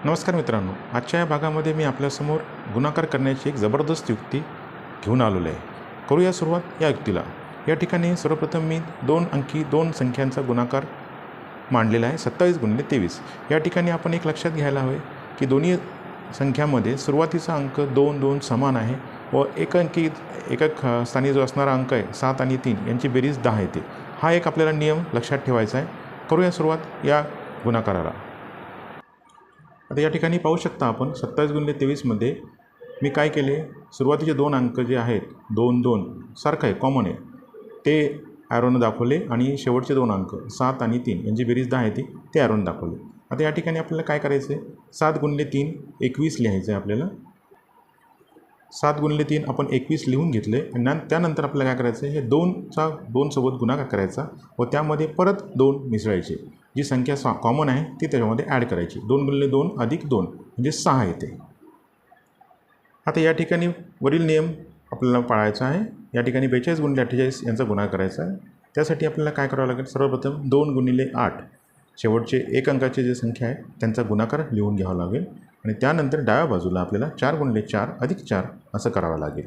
नमस्कार मित्रांनो, आजच्या या भागामध्ये मी आपल्यासमोर गुणाकार करण्याची एक जबरदस्त युक्ती घेऊन आलेलो आहे. करूया सुरुवात या युक्तीला. या ठिकाणी सर्वप्रथम मी 2 अंकी 2 संख्यांचा गुणाकार मांडलेला आहे 27 गुणिले 23. या ठिकाणी आपण एक लक्षात घ्यायला हवे की दोन्ही संख्यामध्ये सुरुवातीचा अंक 2 2 समान आहे व एकक स्थानी जो असणारा अंक आहे 7 आणि 3 यांची बेरीज 10 येते. हा एक आपल्याला नियम लक्षात ठेवायचा आहे. करूया सुरुवात या गुणाकाराला. आता या ठिकाणी पाहू शकता आपण 27 गुणिले 23मध्ये मी काय केले, सुरुवातीचे 2 अंक जे आहेत 2 2 सारखं आहे, कॉमन आहे, ते ॲरोनं दाखवले आणि शेवटचे 2 अंक 7 आणि 3 यांची बेरीज 10 येते ते ॲरोनं दाखवले. आता या ठिकाणी आपल्याला काय करायचं आहे, 7 गुणिले 3 21 लिहायचं आहे आपल्याला. 7 गुणिले 3 आपण 21 लिहून घेतले आणि त्यानंतर आपल्याला काय करायचं आहे, हे 2चा 2 सोबत गुणाकार करायचा व त्यामध्ये परत 2 मिसळायचे. जी संख्या कॉमन आहे ती त्याच्यामध्ये ॲड करायची. 2 गुणिले 2 अधिक 2 म्हणजे 6 येते. आता या ठिकाणी वरील नियम आपल्याला पाळायचा आहे. या ठिकाणी 42 गुणिले 48 यांचा गुणाकार करायचा आहे. त्यासाठी आपल्याला काय करावं लागेल, सर्वप्रथम 2 गुणिले 8 शेवटचे एक अंकाची जी संख्या आहे त्यांचा गुणाकार लिहून घ्यावा लागेल आणि त्यानंतर डाव्या बाजूला आपल्याला 4 गुणिले 4 अधिक 4 असं करावं लागेल.